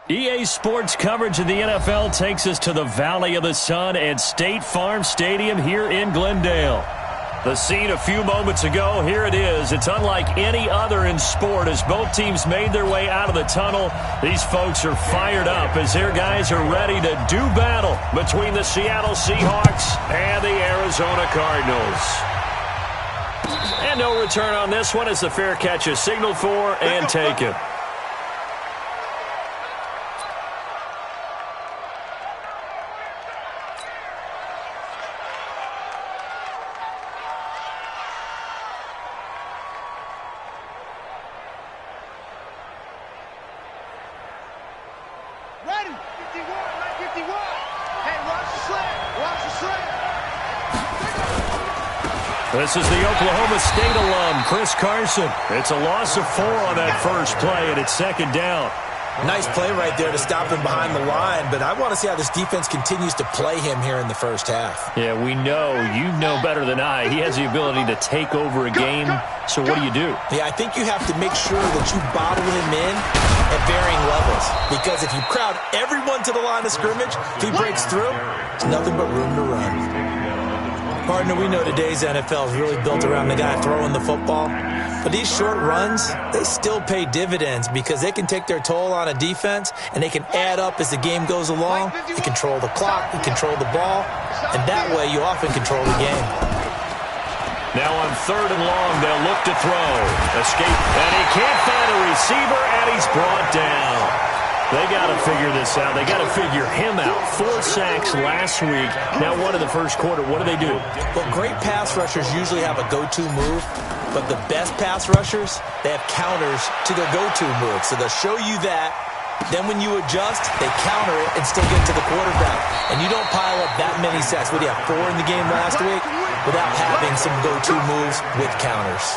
EA Sports coverage of the NFL takes us to the Valley of the Sun and State Farm Stadium here in Glendale. The scene a few moments ago, here it is. It's unlike any other in sport as both teams made their way out of the tunnel. These folks are fired up as their guys are ready to do battle between the Seattle Seahawks and the Arizona Cardinals. And no return on this one as the fair catch is signaled for and taken. This is the Oklahoma State alum, Chris Carson. It's a loss of 4 on that first play, and it's second down. Nice play right there to stop him behind the line, but I want to see how this defense continues to play him here in the first half. Yeah, we know. You know better than I. He has the ability to take over a game, so what do? Yeah, I think you have to make sure that you bottle him in at varying levels, because if you crowd everyone to the line of scrimmage, if he breaks through, it's nothing but room to run. Partner, we know today's NFL is really built around the guy throwing the football. But these short runs, they still pay dividends because they can take their toll on a defense and they can add up as the game goes along. You control the clock, you control the ball, and that way you often control the game. Now on 3rd and long, they'll look to throw. Escape, and he can't find a receiver, and he's brought down. They got to figure this out. They got to figure him out. 4 sacks last week. Now 1 in the first quarter. What do? Well, great pass rushers usually have a go-to move, but the best pass rushers, they have counters to their go-to move. So they'll show you that. Then when you adjust, they counter it and still get to the quarterback. And you don't pile up that many sacks. What do you have, 4 in the game last week? Without having some go-to moves with counters.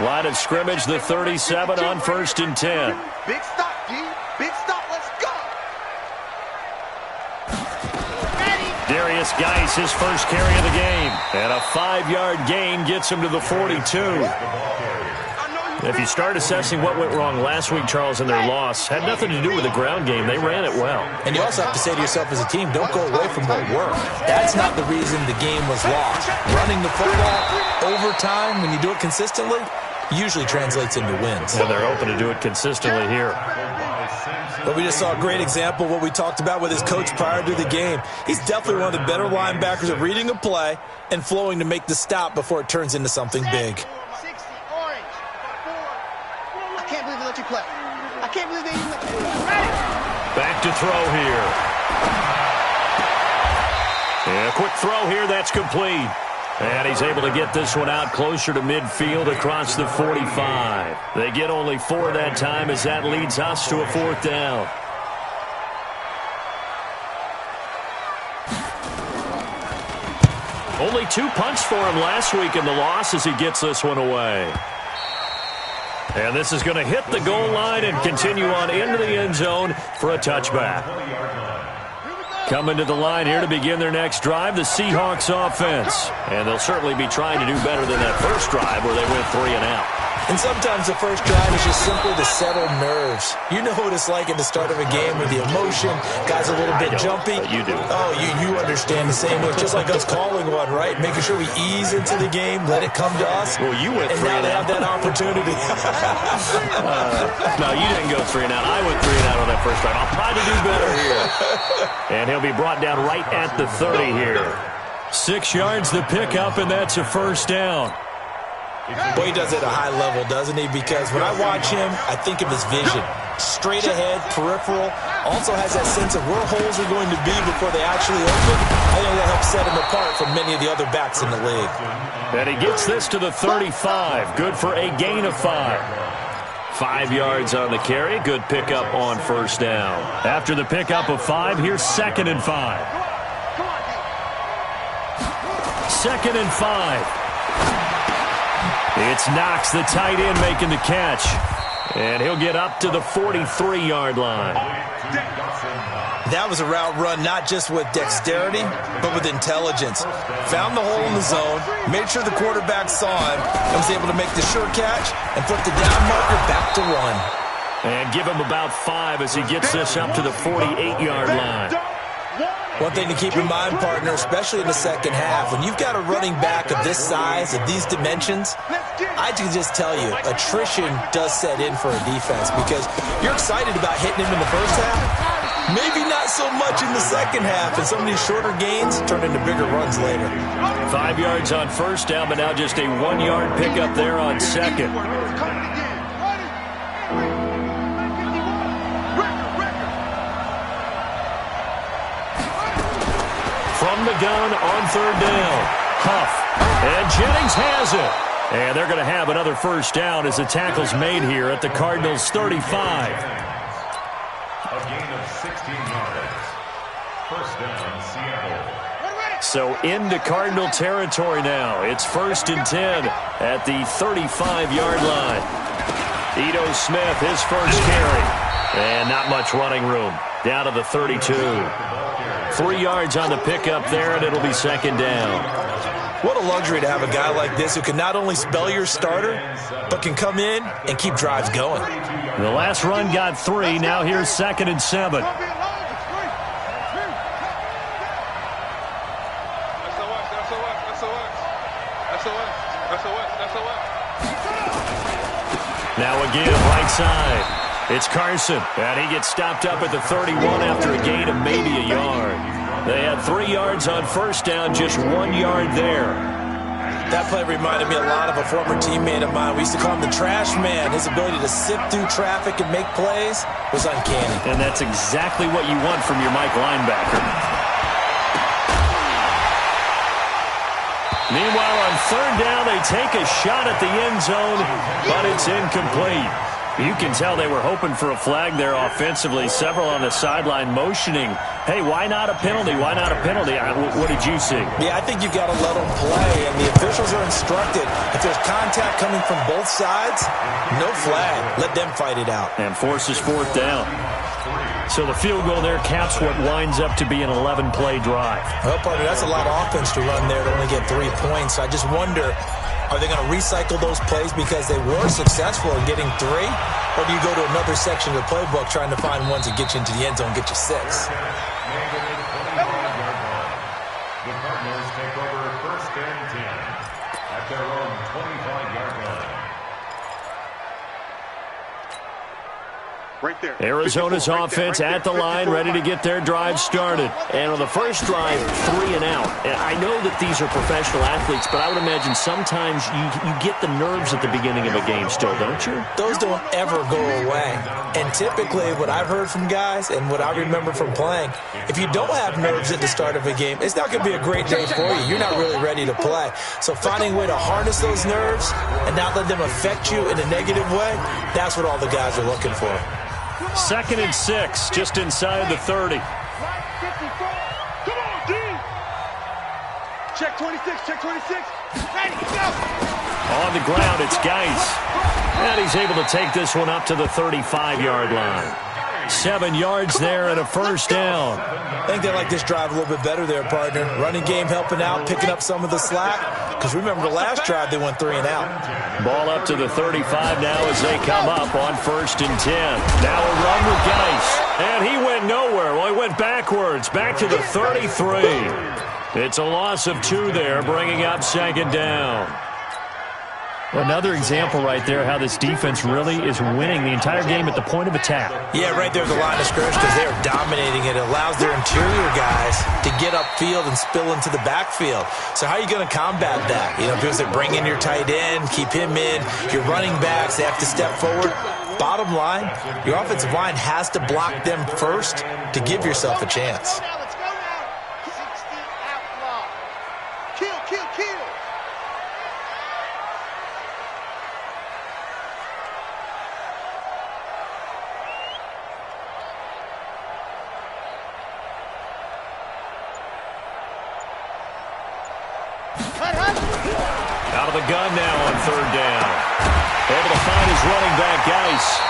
Line of scrimmage, the 37 on 1st and 10. Big stop, D. Big stop. Let's go. Darius Geis, his first carry of the game. And a 5-yard gain gets him to the 42. If you start assessing what went wrong last week, Charles, in their loss, had nothing to do with the ground game. They ran it well. And you also have to say to yourself as a team, don't go away from what worked. That's not the reason the game was lost. Running the football over time, when you do it consistently, usually translates into wins. And they're open to do it consistently here. But we just saw a great example of what we talked about with his coach prior to the game. He's definitely one of the better linebackers at reading a play and flowing to make the stop before it turns into something big. I can't believe they even Back to throw here. And a quick throw here, that's complete. And he's able to get this one out closer to midfield across the 45. They get only 4 that time as that leads us to a 4th down. Only 2 punts for him last week in the loss as he gets this one away. And this is going to hit the goal line and continue on into the end zone for a touchback. Coming to the line here to begin their next drive, the Seahawks offense. And they'll certainly be trying to do better than that first drive where they went 3 and out. And sometimes the first drive is just simply to settle nerves. You know what it's like at the start of a game with the emotion. Guys a little bit jumpy. But you do. Oh, you understand the same way. Just like us calling one, right? Making sure we ease into the game, let it come to us. Well, you went 3 and out. And now they have that opportunity. No, you didn't go 3 and out. I went 3 and out on that first drive. I'll try to do better here. And he'll be brought down right at the 30 here. 6 yards the pickup, and that's a first down. Boy, he does it at a high level, doesn't he? Because when I watch him, I think of his vision. Straight ahead, peripheral. Also has that sense of where holes are going to be before they actually open. I think that helps set him apart from many of the other backs in the league. And he gets this to the 35. Good for a gain of 5. 5 yards on the carry. Good pickup on first down. After the pickup of 5, here's 2nd and 5. 2nd and 5. It's Knox, the tight end, making the catch. And he'll get up to the 43-yard line. That was a route run not just with dexterity, but with intelligence. Found the hole in the zone, made sure the quarterback saw him, and was able to make the sure catch and flip the down marker back to 1. And give him about 5 as he gets this up to the 48-yard line. One thing to keep in mind, partner, especially in the second half, when you've got a running back of this size, of these dimensions, I can just tell you, attrition does set in for a defense because you're excited about hitting him in the first half, maybe not so much in the second half, and some of these shorter gains turn into bigger runs later. 5 yards on first down, but now just a 1-yard pickup there on second. From the gun on third down, Huff, and Jennings has it. And they're going to have another first down as the tackle's made here at the Cardinals' 35. A gain of 16 yards. First down, Seattle. So into Cardinal territory now. It's 1st and 10 at the 35-yard line. Ito Smith, his first carry. And not much running room. Down to the 32. 3 yards on the pickup there, and it'll be second down. What a luxury to have a guy like this who can not only spell your starter, but can come in and keep drives going. The last run got 3. Now here's 2nd and 7. Now again, right side. It's Carson, and he gets stopped up at the 31 after a gain of maybe a yard. They had 3 yards on first down, just 1 yard there. That play reminded me a lot of a former teammate of mine. We used to call him the trash man. His ability to sift through traffic and make plays was uncanny. And that's exactly what you want from your Mike linebacker. Meanwhile, on third down, they take a shot at the end zone, but it's incomplete. You can tell they were hoping for a flag there offensively. Several on the sideline motioning, hey, why not a penalty? Why not a penalty? What did you see? Yeah, I think you've got to let them play, and the officials are instructed. If there's contact coming from both sides, no flag. Let them fight it out. And forces fourth down. So the field goal there caps what winds up to be an 11-play drive. Well, partner, that's a lot of offense to run there to only get 3 points. I just wonder, are they going to recycle those plays because they were successful in getting 3? Or do you go to another section of the playbook trying to find ones that get you into the end zone, get you 6? The Cardinals take over 1st and 10 at their own 25-yard line. Right there. Arizona's offense at the line, ready to get their drive started. And on the first drive, 3 and out. And I know that these are professional athletes, but I would imagine sometimes you get the nerves at the beginning of a game still, don't you? Those don't ever go away. And typically what I've heard from guys and what I remember from playing, if you don't have nerves at the start of a game, it's not going to be a great day for you. You're not really ready to play. So finding a way to harness those nerves and not let them affect you in a negative way, that's what all the guys are looking for. 2nd and 6, just inside the 30. Come on, D. Check 26, check 26. Ready, go. On the ground, it's Geis. And he's able to take this one up to the 35-yard line. 7 yards there and a first down. I think they like this drive a little bit better there, partner. Running game helping out, picking up some of the slack. Because remember the last drive, they went 3 and out. Ball up to the 35 now as they come up on 1st and 10. Now a run with Geis. And he went nowhere. Well, he went backwards, back to the 33. It's a loss of 2 there, bringing up 2nd down. Another example right there how this defense really is winning the entire game at the point of attack. Yeah, right there at the line of scrimmage because they are dominating it. It allows their interior guys to get upfield and spill into the backfield. So how are you going to combat that? You know, because they bring in your tight end, keep him in. Your running backs, they have to step forward. Bottom line, your offensive line has to block them first to give yourself a chance. Let's go now. 60 outlaw. Kill, kill, kill. Out of the gun now on 3rd down. Able to find his running back, Geis. Geis.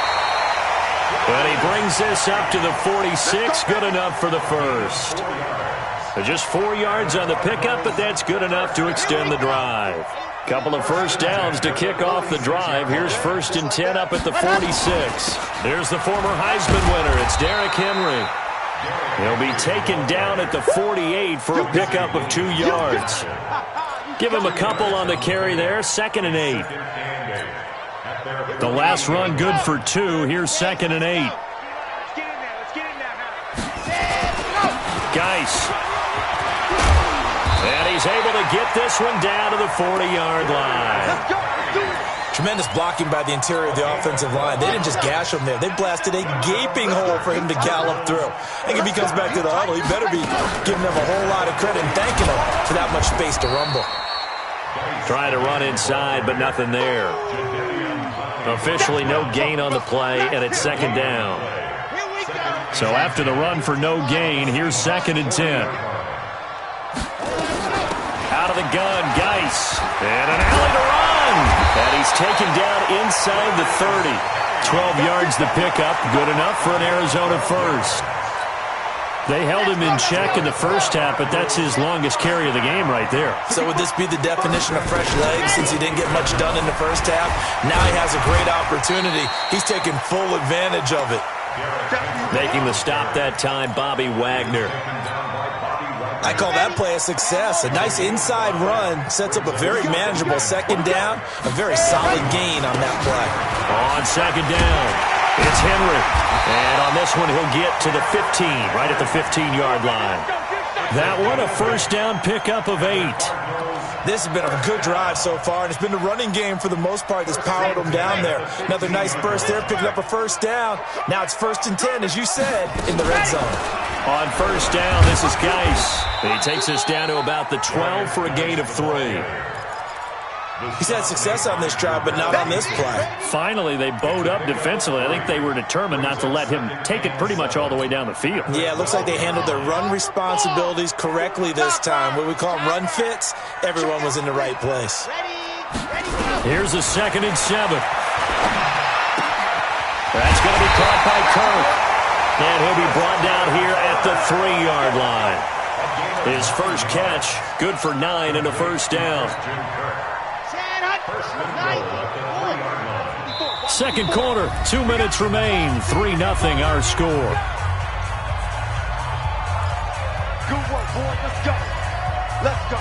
And he brings this up to the 46. Good enough for the first. Just 4 yards on the pickup, but that's good enough to extend the drive. Couple of first downs to kick off the drive. Here's 1st and 10 up at the 46. There's the former Heisman winner. It's Derrick Henry. He'll be taken down at the 48 for a pickup of 2 yards. Give him a couple on the carry there. 2nd and 8. The last run good for 2. Here's 2nd and 8. Geis. And he's able to get this one down to the 40-yard line. Tremendous blocking by the interior of the offensive line. They didn't just gash him there. They blasted a gaping hole for him to gallop through. I think if he comes back to the huddle, he better be giving them a whole lot of credit and thanking them for that much space to rumble. Trying to run inside, but nothing there. Officially no gain on the play, and it's 2nd down. So after the run for no gain, here's 2nd and 10. Out of the gun, Geis. And an alley to run. And he's taken down inside the 30. 12 yards the pickup. Good enough for an Arizona first. They held him in check in the first half, but that's his longest carry of the game right there. So would this be the definition of fresh legs since he didn't get much done in the first half? Now he has a great opportunity. He's taking full advantage of it. Making the stop that time, Bobby Wagner. I call that play a success. A nice inside run sets up a very manageable 2nd down. A very solid gain on that play. On 2nd down, it's Henry. And on this one, he'll get to the 15, right at the 15-yard line. That one, a first down pickup of 8. This has been a good drive so far, and it's been the running game for the most part that's powered them down there. Another nice burst there, picking up a first down. Now it's 1st and 10, as you said, in the red zone. On first down, this is Geis. He takes us down to about the 12 for a gain of 3. He's had success on this drive, but not on this play. Finally, they bowed up defensively. I think they were determined not to let him take it pretty much all the way down the field. Yeah, it looks like they handled their run responsibilities correctly this time. What we call them run fits, everyone was in the right place. Here's a 2nd and 7. That's going to be caught by Kirk. And he'll be brought down here at the 3-yard line. His first catch, good for 9 and a first down. 2nd quarter, 2 minutes remain. 3-0 our score. Good work, boy. Let's go. Let's go.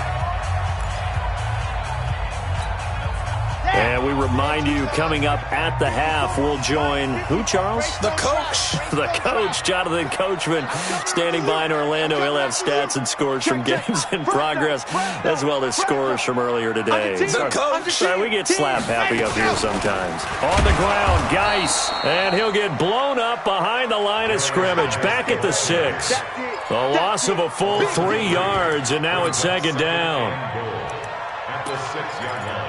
And we remind you, coming up at the half, we'll join who, Charles? The coach. The coach, Jonathan Coachman, standing by in Orlando. He'll have stats and scores from games in progress, as well as scores from earlier today. The coach. Sorry, we get slap happy up here sometimes. On the ground, Geis, and he'll get blown up behind the line of scrimmage, back at the 6. The loss of a full 3 yards, and now it's 2nd down. At the 6-yard line.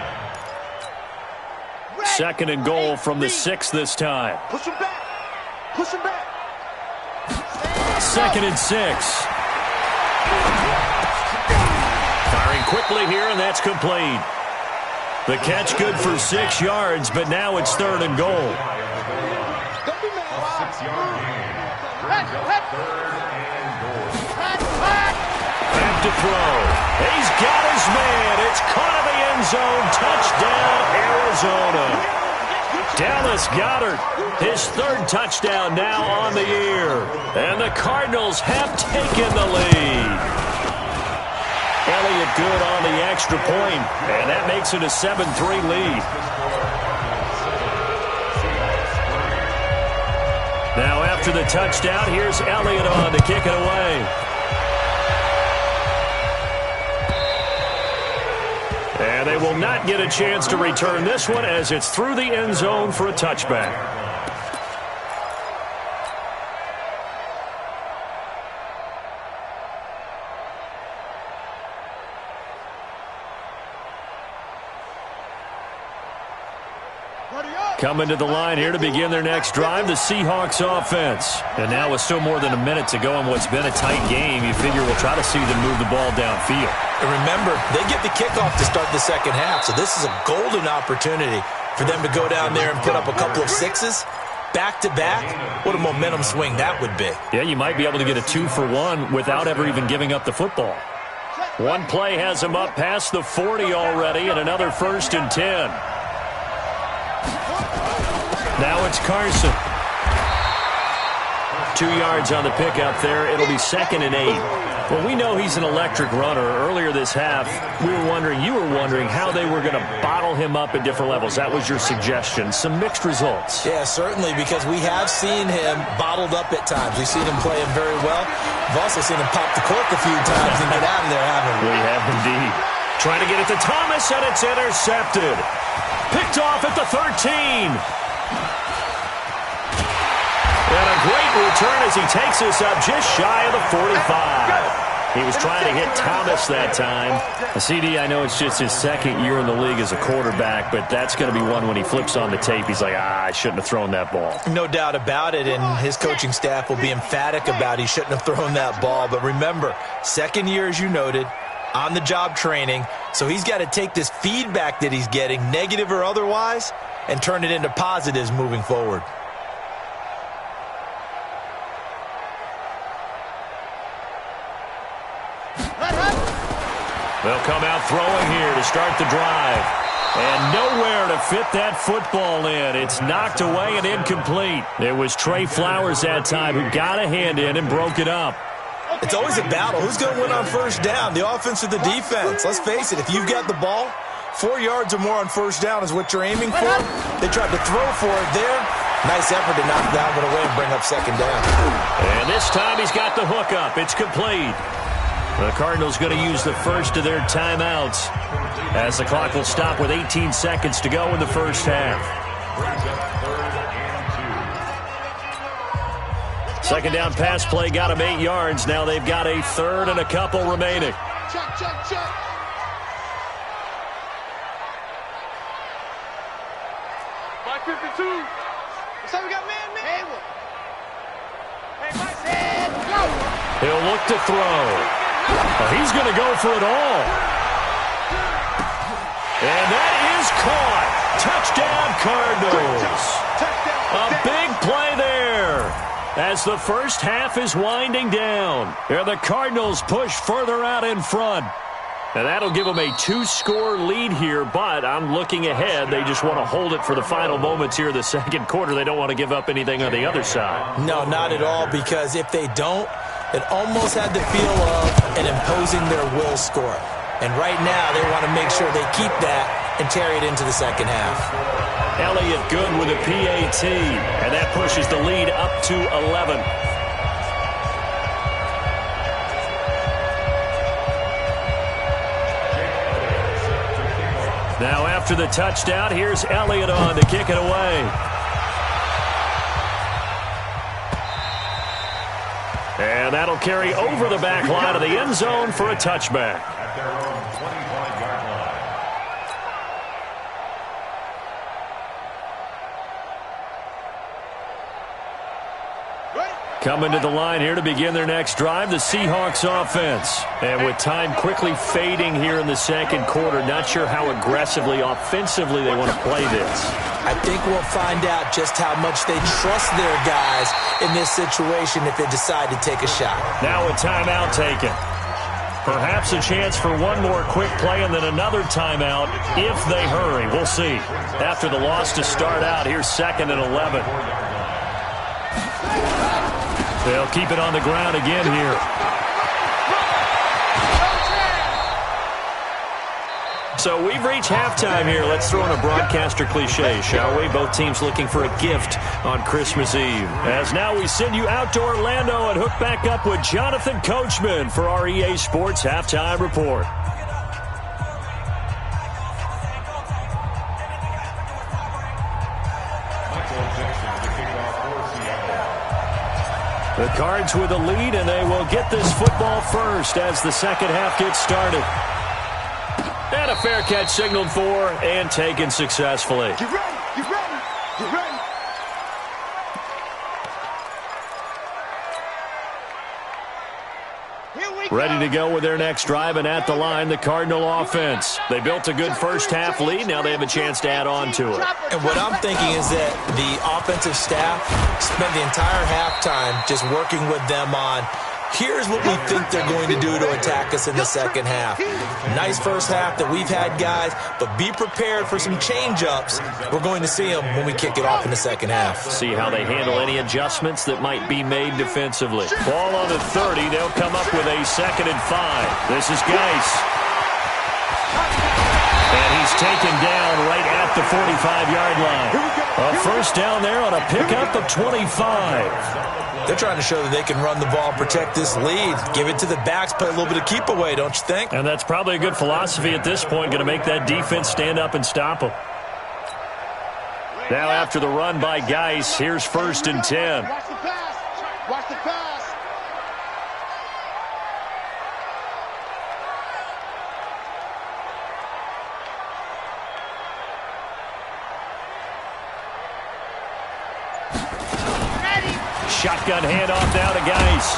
2nd and goal from the 6 this time. Push him back. Push him back. 2nd and 6. Firing quickly here, and that's complete. The catch good for 6 yards, but now it's 3rd and goal. Don't be mad. 6-yard gain. Brings up 3rd and goal. Back to throw. He's got his man. It's caught in the end zone. Touchdown, Arizona. Dallas Goedert, his 3rd touchdown now on the year. And the Cardinals have taken the lead. Elliott good on the extra point, and that makes it a 7-3 lead. Now after the touchdown, here's Elliott on to kick it away. And they will not get a chance to return this one as it's through the end zone for a touchback. Coming to the line here to begin their next drive, the Seahawks offense. And now with still more than a minute to go in what's been a tight game, you figure we'll try to see them move the ball downfield. And remember, they get the kickoff to start the second half, so this is a golden opportunity For them to go down there and put up a couple of sixes back-to-back, what a momentum swing that would be. Yeah, you might be able to get a 2-for-1 without ever even giving up the football. One play has him up past the 40 already, and another 1st and 10. Now it's Carson. 2 yards on the pickup there. It'll be 2nd and 8. Well, we know he's an electric runner. Earlier this half, you were wondering how they were going to bottle him up at different levels. That was your suggestion. Some mixed results. Yeah, certainly, because we have seen him bottled up at times. We've seen him play him very well. We've also seen him pop the cork a few times and get out of there, haven't we? We have indeed. Trying to get it to Thomas, and it's intercepted. Picked off at the 13. And a great return as he takes us up just shy of the 45. He was trying to hit Thomas that time. CD, I know it's just his 2nd year in the league as a quarterback, but that's going to be one when he flips on the tape. He's like, I shouldn't have thrown that ball. No doubt about it, and his coaching staff will be emphatic about he shouldn't have thrown that ball. But remember, 2nd year, as you noted, on-the-job training, so he's got to take this feedback that he's getting, negative or otherwise, and turn it into positives moving forward. They'll come out throwing here to start the drive. And nowhere to fit that football in. It's knocked away and incomplete. It was Trey Flowers that time who got a hand in and broke it up. It's always a battle. Who's going to win on 1st down, the offense or the defense? Let's face it, if you've got the ball, 4 yards or more on 1st down is what you're aiming for. They tried to throw for it there. Nice effort to knock that one away and bring up 2nd down. And this time he's got the hook up. It's complete. The Cardinals going to use the first of their timeouts as the clock will stop with 18 seconds to go in the 1st half. 2nd down pass play got him 8 yards. Now they've got a 3rd and a couple remaining. Check. Mike 52. So we got man. Hey, Mike's head, go. He'll look to throw. He's going to go for it all. And that is caught. Touchdown, Cardinals. A big play there as the 1st half is winding down. And the Cardinals push further out in front. And that'll give them a 2-score lead here, but I'm looking ahead. They just want to hold it for the final moments here in the 2nd quarter. They don't want to give up anything on the other side. No, not at all, because if they don't, it almost had the feel of an imposing their will score. And right now, they want to make sure they keep that and carry it into the 2nd half. Elliott good with a PAT, and that pushes the lead up to 11. Now after the touchdown, here's Elliott on to kick it away. And that'll carry over the back line of the end zone for a touchback. At their own 25-yard line. Coming to the line here to begin their next drive, the Seahawks offense. And with time quickly fading here in the 2nd quarter, not sure how aggressively, offensively they want to play this. I think we'll find out just how much they trust their guys in this situation if they decide to take a shot. Now a timeout taken. Perhaps a chance for one more quick play and then another timeout if they hurry. We'll see. After the loss to start out, here's 2nd and 11. They'll keep it on the ground again here. So we've reached halftime here. Let's throw in a broadcaster cliche, shall we? Both teams looking for a gift on Christmas Eve. As now we send you out to Orlando and hook back up with Jonathan Coachman for our EA Sports Halftime Report. The Cards with a lead, and they will get this football first as the 2nd half gets started. And a fair catch signaled for and taken successfully. Get ready, get ready, get ready. Here we Ready to go with their next drive, and at the line, the Cardinal offense. They built a good first-half lead. Now they have a chance to add on to it. And what I'm thinking is that the offensive staff spent the entire halftime just working with them on, here's what we think they're going to do to attack us in the second half. Nice first half that we've had, guys, but be prepared for some change-ups. We're going to see them when we kick it off in the second half. See how they handle any adjustments that might be made defensively. Ball on the 30. They'll come up with a 2nd and 5. This is Geis. And he's taken down right at the 45-yard line. A first down there on a pickup of 25. They're trying to show that they can run the ball, protect this lead, give it to the backs, play a little bit of keep away, don't you think? And that's probably a good philosophy at this point, going to make that defense stand up and stop them. Now after the run by Geis, here's 1st and 10. Watch the pass. Watch the pass. Shotgun handoff now to Geis.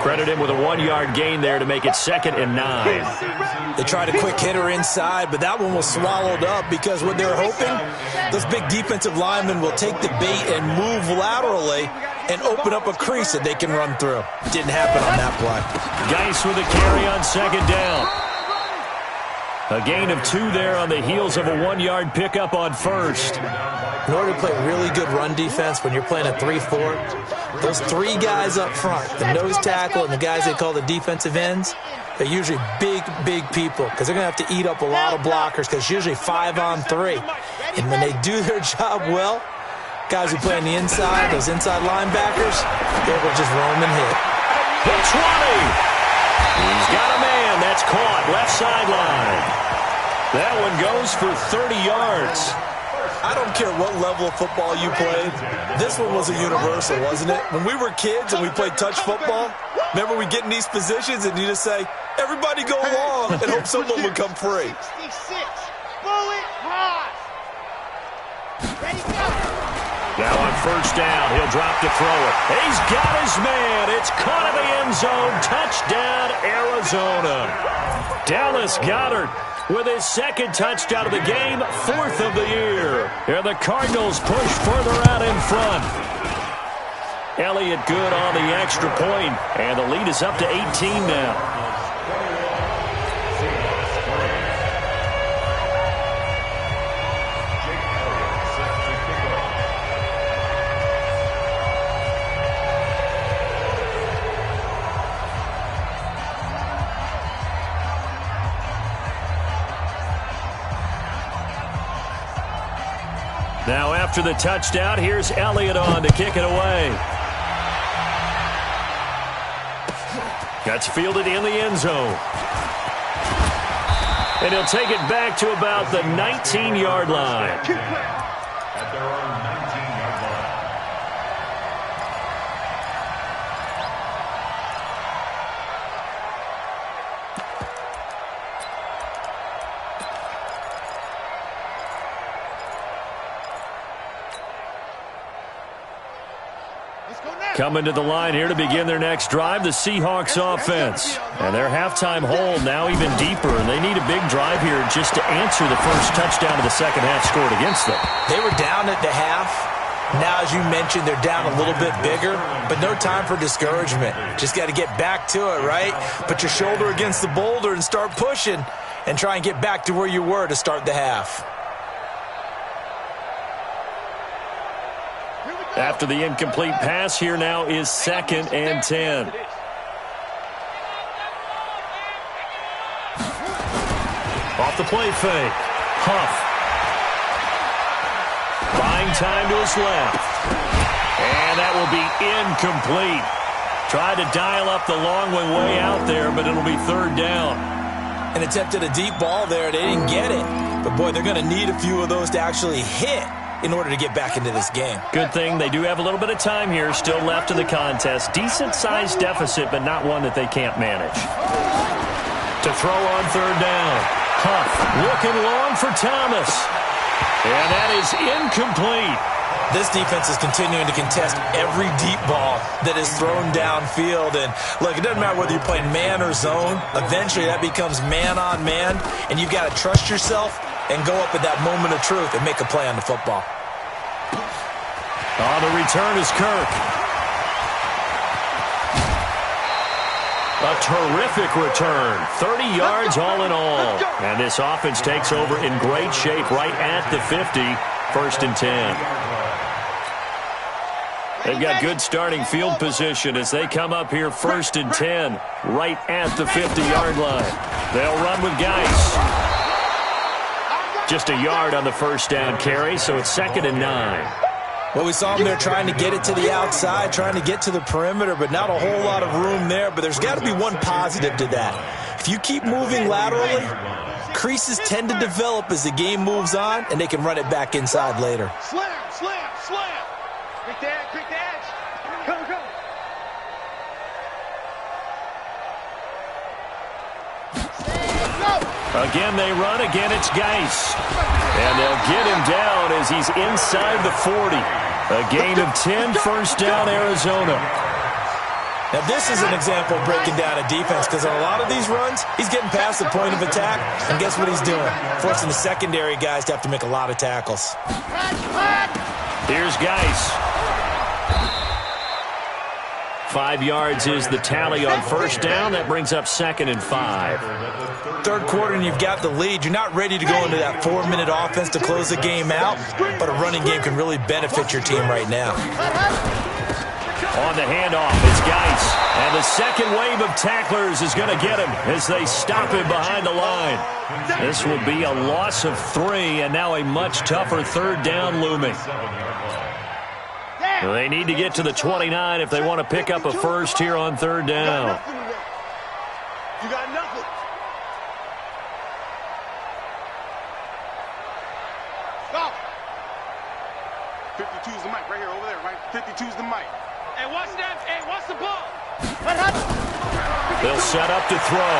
Credit him with a 1-yard gain there to make it 2nd and 9. They tried a quick hitter inside, but that one was swallowed up because what they're hoping, those big defensive linemen will take the bait and move laterally and open up a crease that they can run through. Didn't happen on that play. Geis with a carry on 2nd down. A gain of 2 there on the heels of a 1-yard pickup on 1st. In order to play really good run defense when you're playing a 3-4, those 3 guys up front, the nose tackle and the guys they call the defensive ends, they're usually big, big people because they're going to have to eat up a lot of blockers because it's usually 5-on-3. And when they do their job well, guys who play on the inside, those inside linebackers, they will just roam and hit. The 20. He's got a man. That's caught. Left sideline. That one goes for 30 yards. I don't care what level of football you played. This one was a universal, wasn't it? When we were kids and we played touch football, remember we get in these positions and you just say, everybody go along and hope someone would come free. 66. Bullet high. Ready, go. Now on 1st down, he'll drop to throw it. He's got his man. It's caught in the end zone. Touchdown, Arizona. Dallas Goedert with his 2nd touchdown of the game, 4th of the year. And the Cardinals push further out in front. Elliott good on the extra point, and the lead is up to 18 now. Now after the touchdown, here's Elliott on to kick it away. That's fielded in the end zone. And he'll take it back to about the 19-yard line. At their own 19-yard line. Coming to the line here to begin their next drive, the Seahawks offense. And their halftime hole now even deeper, and they need a big drive here just to answer the first touchdown of the second half scored against them. They were down at the half. Now, as you mentioned, they're down a little bit bigger, but no time for discouragement. Just got to get back to it, right? Put your shoulder against the boulder and start pushing and try and get back to where you were to start the half. After the incomplete pass, here now is 2nd and 10. Off the play fake. Huff. Buying time to his left. And that will be incomplete. Tried to dial up the long one way out there, but it'll be 3rd down. And attempted a deep ball there. They didn't get it. But, boy, they're going to need a few of those to actually hit in order to get back into this game. Good thing they do have a little bit of time here still left in the contest. Decent-sized deficit, but not one that they can't manage. To throw on 3rd down. Huff looking long for Thomas. And that is incomplete. This defense is continuing to contest every deep ball that is thrown downfield. And, look, it doesn't matter whether you're playing man or zone. Eventually, that becomes man-on-man, and you've got to trust yourself and go up at that moment of truth and make a play on the football. On the return is Kirk. A terrific return. 30 yards all in all. And this offense takes over in great shape right at the 50. 1st and 10. They've got good starting field position as they come up here 1st and 10 right at the 50-yard line. They'll run with Geis. Just a yard on the 1st down carry, so it's 2nd and 9. Well, we saw them there trying to get it to the outside, trying to get to the perimeter, but not a whole lot of room there. But there's got to be one positive to that. If you keep moving laterally, creases tend to develop as the game moves on, and they can run it back inside later. Slam, slam, slam. Pick the edge, pick the edge. Go, go. Again, they run. Again, it's Geis. And they'll get him down as he's inside the 40. A gain of 10, 1st down, Arizona. Now, this is an example of breaking down a defense because on a lot of these runs, he's getting past the point of attack, and guess what he's doing? Forcing the secondary guys to have to make a lot of tackles. Here's Geis. 5 yards is the tally on 1st down. That brings up 2nd and 5. 3rd quarter and you've got the lead. You're not ready to go into that 4-minute offense to close the game out, but a running game can really benefit your team right now. On the handoff, it's Geis. And the second wave of tacklers is going to get him as they stop him behind the line. This will be a loss of 3, and now a much tougher 3rd down looming. They need to get to the 29 if they want to pick up a first here on 3rd down. You got nothing. Stop. 52's the mic right here, over there, right? 52's the mic. Hey, watch that. Hey, watch the ball. They'll set up to throw.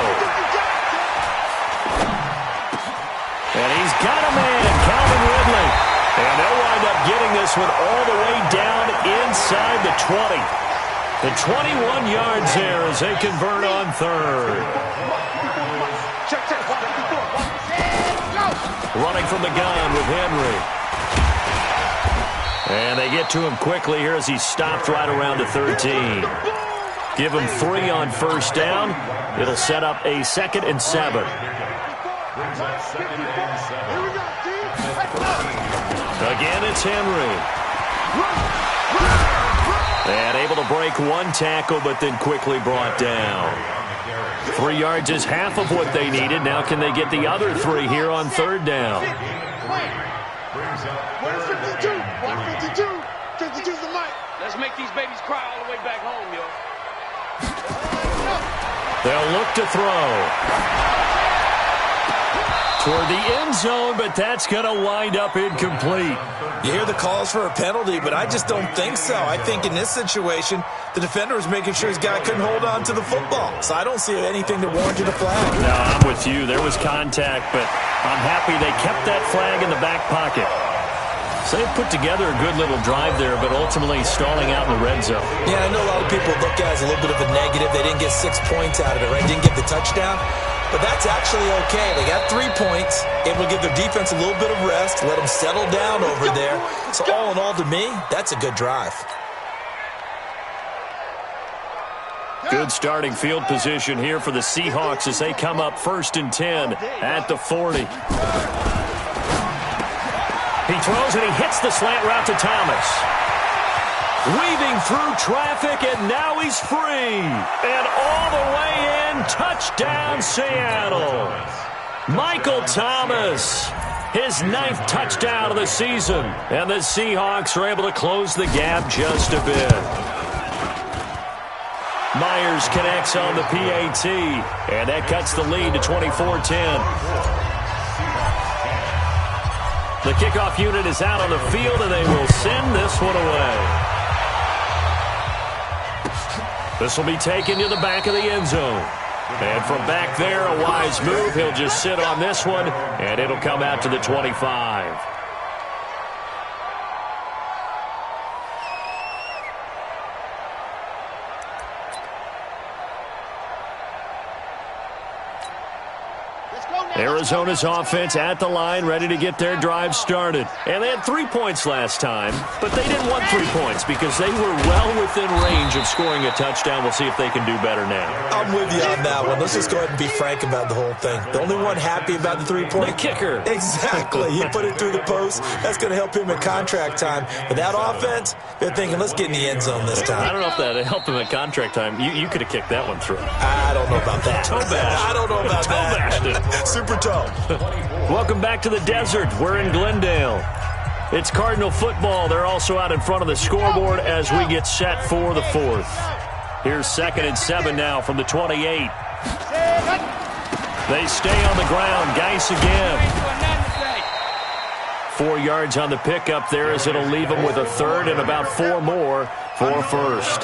And he's got a man, Calvin Ridley. And they'll wind up getting this one all the way down inside the 20. The 21 yards there as they convert on 3rd. Check, check. Running from the gun with Henry. And they get to him quickly here as he stopped right around the 13. Give him 3 on 1st down. It'll set up a 2nd and 7. Again, it's Henry. And able to break 1 tackle, but then quickly brought down. 3 yards is half of what they needed. Now can they get the other 3 here on 3rd down? Where's 52? 52? 52's the mic. Let's make these babies cry all the way back home, yo. They'll look to throw. Toward the end zone, but that's going to wind up incomplete. You hear the calls for a penalty, but I just don't think so. I think in this situation, the defender was making sure his guy couldn't hold on to the football. So I don't see anything to warrant you the flag. No, I'm with you. There was contact, but I'm happy they kept that flag in the back pocket. So they've put together a good little drive there, but ultimately stalling out in the red zone. Yeah, I know a lot of people look at it as a little bit of a negative. They didn't get 6 points out of it, right? Didn't get the touchdown. But that's actually okay. They got 3 points. Able to give their defense a little bit of rest, let them settle down over there. So all in all, to me, that's a good drive. Good starting field position here for the Seahawks as they come up 1st and 10 at the 40. He throws and he hits the slant route to Thomas. Weaving through traffic, and now he's free. And all the way in, touchdown Seattle. Michael Thomas, his 9th touchdown of the season. And the Seahawks are able to close the gap just a bit. Myers connects on the PAT, and that cuts the lead to 24-10. The kickoff unit is out on the field, and they will send this one away. This will be taken to the back of the end zone. And from back there, a wise move. He'll just sit on this one, and it'll come out to the 25. Arizona's offense at the line, ready to get their drive started. And they had 3 points last time, but they didn't want 3 points because they were well within range of scoring a touchdown. We'll see if they can do better now. I'm with you on that one. Let's just go ahead and be frank about the whole thing. The only one happy about the 3-point. The kicker. Exactly. He put it through the post. That's going to help him at contract time. But that offense, they're thinking, let's get in the end zone this time. I don't know if that helped him at contract time. You could have kicked that one through. I don't know about that. Toe bash. I don't know about that. Super toe. Welcome back to the desert. We're in Glendale. It's Cardinal football. They're also out in front of the scoreboard as we get set for the fourth. Here's 2nd and 7 now from the 28. They stay on the ground. Geis again. 4 yards on the pickup there as it'll leave them with a third and about 4 more for first.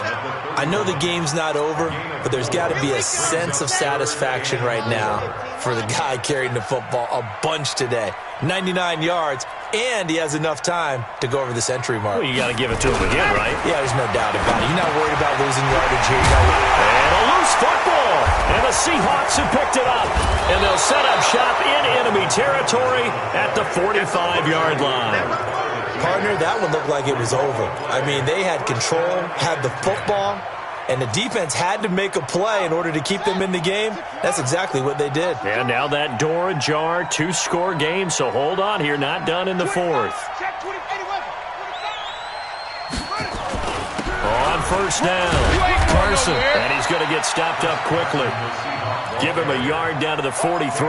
I know the game's not over, but there's got to be a sense of satisfaction right now for the guy carrying the football a bunch today. 99 yards, and he has enough time to go over the century mark. Well, you got to give it to him again, right? Yeah, there's no doubt about it. You're not worried about losing yardage here. And a loose football. And the Seahawks have picked it up. And they'll set up shop in enemy territory at the 45-yard line. Partner, that one looked like it was over. I mean, they had control, had the football, and the defense had to make a play in order to keep them in the game. That's exactly what they did. And now that door ajar, 2-score game, so hold on here, not done in the fourth. On first down, Carson, and he's going to get stopped up quickly. Give him a yard down to the 43.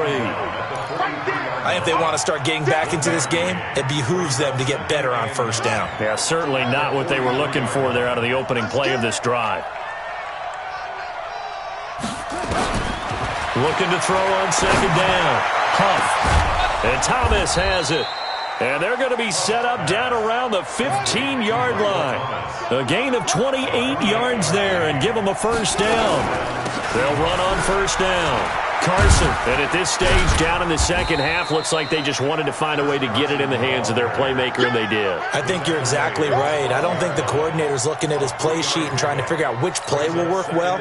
I think if they want to start getting back into this game, it behooves them to get better on first down. Yeah, certainly not what they were looking for there out of the opening play of this drive. Looking to throw on second down. Huff. And Thomas has it. And they're going to be set up down around the 15-yard line. A gain of 28 yards there and give them a first down. They'll run on first down. Carson, and at this stage, down in the second half, looks like they just wanted to find a way to get it in the hands of their playmaker, and they did. I think you're exactly right. I don't think the coordinator's looking at his play sheet and trying to figure out which play will work well.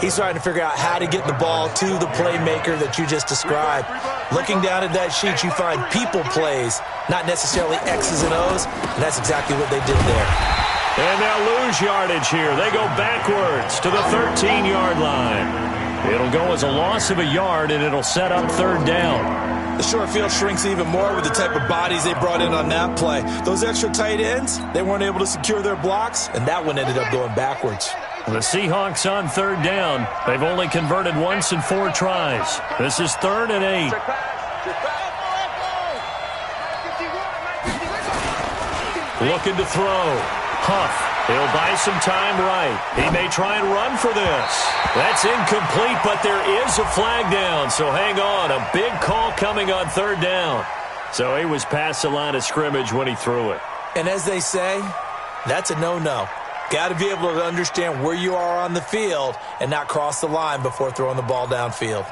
He's trying to figure out how to get the ball to the playmaker that you just described. Looking down at that sheet, you find people plays, not necessarily X's and O's, and that's exactly what they did there. And they'll lose yardage here. They go backwards to the 13-yard line. It'll go as a loss of a yard, and it'll set up third down. The short field shrinks even more with the type of bodies they brought in on that play. Those extra tight ends, they weren't able to secure their blocks, and that one ended up going backwards. The Seahawks on third down. They've only converted once in 4 tries. This is 3rd and 8. Looking to throw. Huff. He'll buy some time right. He may try and run for this. That's incomplete, but there is a flag down, so hang on. A big call coming on third down. So he was past the line of scrimmage when he threw it. And as they say, that's a no-no. Got to be able to understand where you are on the field and not cross the line before throwing the ball downfield.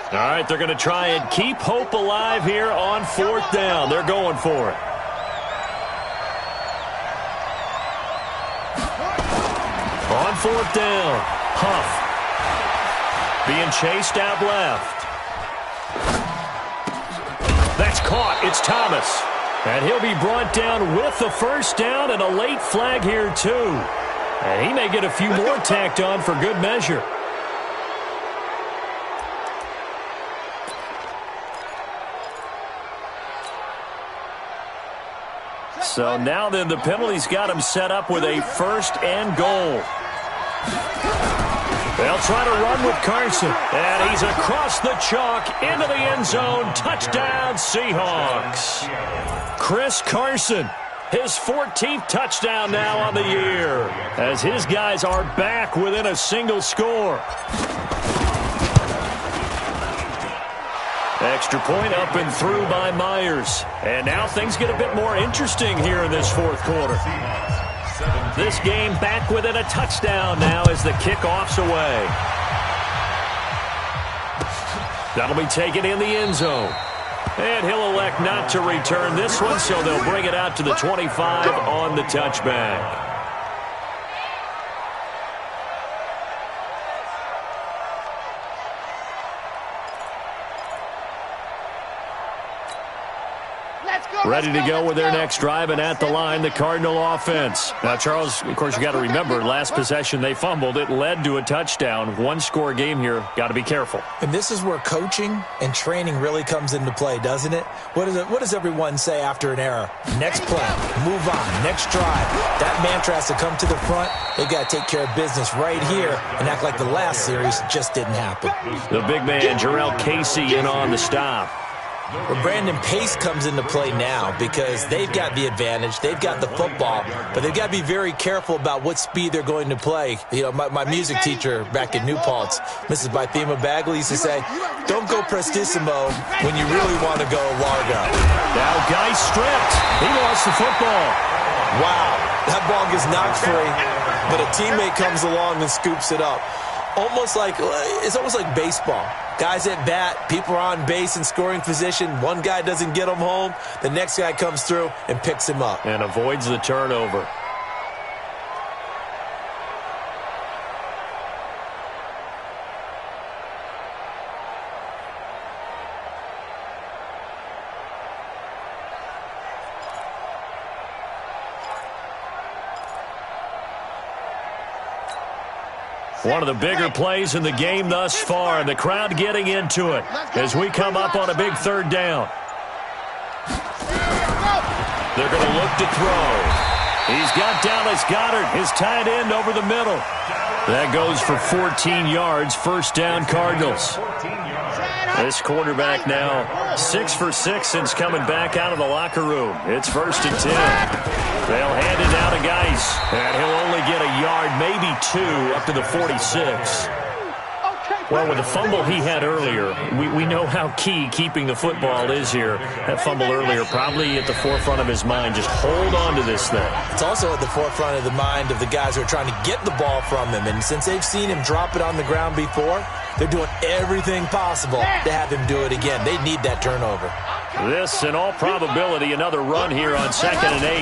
All right, they're going to try and keep hope alive here on 4th down. They're going for it. On 4th down, Huff. Being chased out left. That's caught. It's Thomas. And he'll be brought down with the first down and a late flag here, too. And he may get a few more tacked on for good measure. So now then the penalty's got him set up with a 1st and goal. They'll try to run with Carson. And he's across the chalk into the end zone. Touchdown, Seahawks. Chris Carson, his 14th touchdown now on the year, as his guys are back within a single score. Extra point up and through by Myers. And now things get a bit more interesting here in this 4th quarter. This game back within a touchdown now as the kickoff's away. That'll be taken in the end zone. And he'll elect not to return this one, so they'll bring it out to the 25 on the touchback. Ready to go with their next drive, and at the line, the Cardinal offense. Now, Charles, of course, you got to remember, last possession they fumbled. It led to a touchdown. One-score game here. Got to be careful. And this is where coaching and training really comes into play, doesn't it? What does everyone say after an error? Next play, move on, next drive. That mantra has to come to the front. They've got to take care of business right here and act like the last series just didn't happen. The big man, Jarrell Casey, in on the stop. Well, Brandon, pace comes into play now because they've got the advantage. They've got the football, but they've got to be very careful about what speed they're going to play. You know, my music teacher back in New Paltz, Mrs. Bythema Bagley, used to say, don't go prestissimo when you really want to go largo. Now, guy stripped. He lost the football. Wow, that ball gets knocked free, but a teammate comes along and scoops it up. It's almost like baseball. Guys at bat, people are on base in scoring position. One guy doesn't get him home. The next guy comes through and picks him up. And avoids the turnover. One of the bigger plays in the game thus far, and the crowd getting into it as we come up on a big third down. They're going to look to throw. He's got Dallas Goedert, his tight end, over the middle. That goes for 14 yards, first down Cardinals. This quarterback now 6 for 6 since coming back out of the locker room. It's 1st and 10. They'll hand it down to Geis, and he'll only get a yard, maybe 2, up to the 46. Well, with the fumble he had earlier, we know how key keeping the football is here. That fumble earlier probably at the forefront of his mind. Just hold on to this thing. It's also at the forefront of the mind of the guys who are trying to get the ball from him. And since they've seen him drop it on the ground before, they're doing everything possible to have him do it again. They need that turnover. This, in all probability, another run here on 2nd and 8.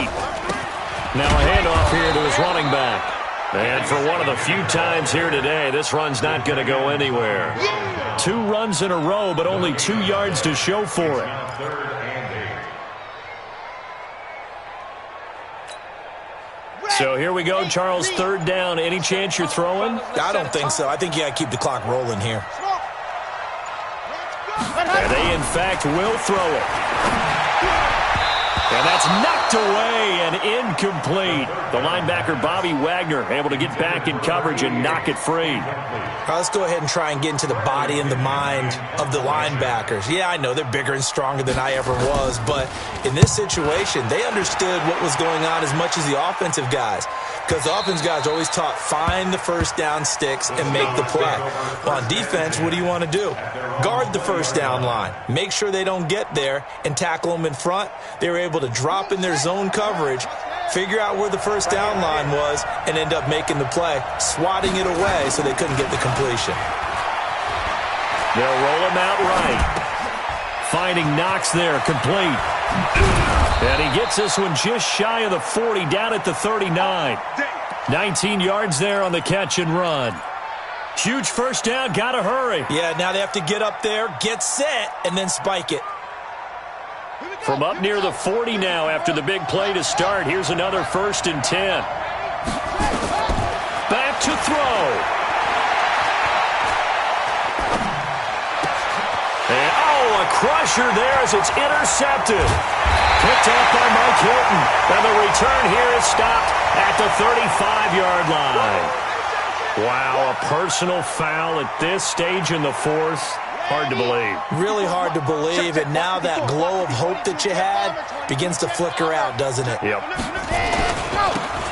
Now a handoff here to his running back. And for one of the few times here today, this run's not going to go anywhere. 2 runs in a row, but only 2 yards to show for it. So here we go, Charles, 3rd down. Any chance you're throwing? I don't think so. I think you got to keep the clock rolling here. And they, in fact, will throw it. And that's knocked away and incomplete. The linebacker, Bobby Wagner, able to get back in coverage and knock it free. All right, let's go ahead and try and get into the body and the mind of the linebackers. Yeah, I know they're bigger and stronger than I ever was, but in this situation, they understood what was going on as much as the offensive guys. Because the offense guys are always taught, find the first down sticks and make the play. Well, on defense, what do you want to do? Guard the first down line. Make sure they don't get there and tackle them in front. They were able to drop in their zone coverage, figure out where the first down line was, and end up making the play, swatting it away so they couldn't get the completion. They'll roll him out right. Finding Knox there, complete. And he gets this one just shy of the 40, down at the 39. 19 yards there on the catch and run. Huge first down, gotta hurry. Yeah, now they have to get up there, get set, and then spike it. From up near the 40 now after the big play to start. Here's another 1st and 10. Back to throw. And, a crusher there as it's intercepted. Picked off by Mike Hilton. And the return here is stopped at the 35-yard line. Wow, a personal foul at this stage in the 4th. Hard to believe. Really hard to believe, and now that glow of hope that you had begins to flicker out, doesn't it? Yep.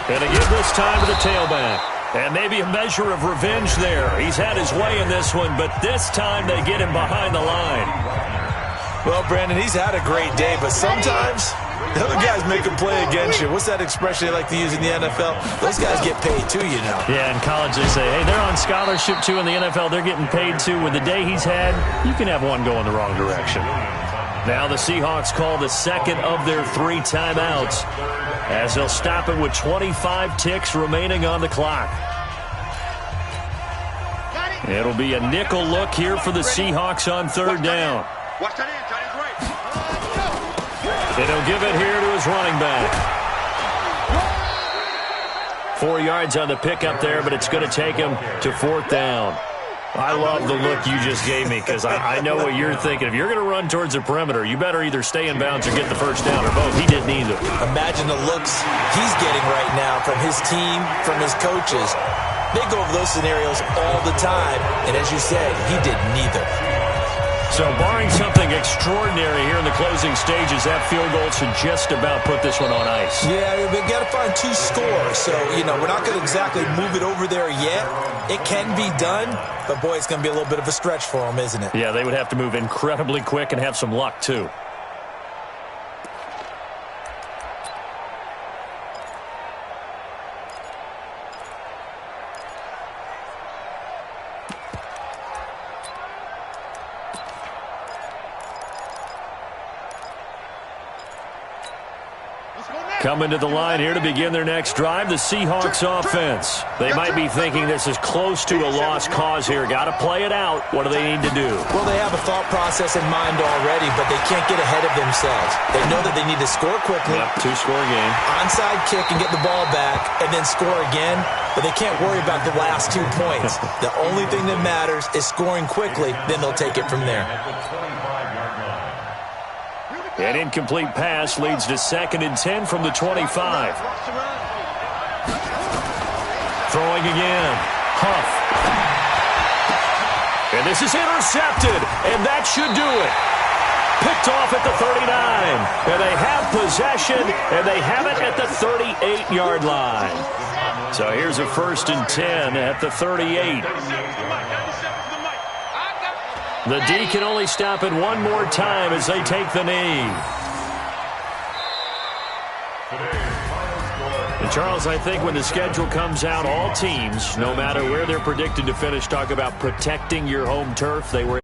And they give this time to the tailback. And maybe a measure of revenge there. He's had his way in this one, but this time they get him behind the line. Well, Brandon, he's had a great day, but sometimes The other guys make a play against you. What's that expression they like to use in the NFL? Those guys get paid too, you know. Yeah, in college they say, hey, they're on scholarship too. In the NFL, they're getting paid too. With the day he's had, you can have one go in the wrong direction. Now the Seahawks call the second of their 3 timeouts as they'll stop it with 25 ticks remaining on the clock. It'll be a nickel look here for the Seahawks on 3rd down. And he'll give it here to his running back. 4 yards on the pickup there, but it's going to take him to 4th down. I love the look you just gave me because I know what you're thinking. If you're going to run towards the perimeter, you better either stay in bounds or get the 1st down, or both. He did neither. Imagine the looks he's getting right now from his team, from his coaches. They go over those scenarios all the time, and as you said, he did neither. So barring something extraordinary here in the closing stages, that field goal should just about put this one on ice. Yeah, we've got to find 2 scores. So, you know, we're not going to exactly move it over there yet. It can be done, but, boy, it's going to be a little bit of a stretch for them, isn't it? Yeah, they would have to move incredibly quick and have some luck, too. Coming to the line here to begin their next drive, the Seahawks offense. They might be thinking this is close to a lost cause here. Got to play it out. What do they need to do? Well, they have a thought process in mind already, but they can't get ahead of themselves. They know that they need to score quickly. Yep, 2-score game. Onside kick and get the ball back, and then score again. But they can't worry about the last 2 points. The only thing that matters is scoring quickly. Then they'll take it from there. An incomplete pass leads to 2nd and 10 from the 25. Throwing again. Huff. And this is intercepted, and that should do it. Picked off at the 39. And they have possession, and they have it at the 38-yard line. So here's a 1st and 10 at the 38. The D can only stop it one more time as they take the knee. And Charles, I think when the schedule comes out, all teams, no matter where they're predicted to finish, talk about protecting your home turf. They were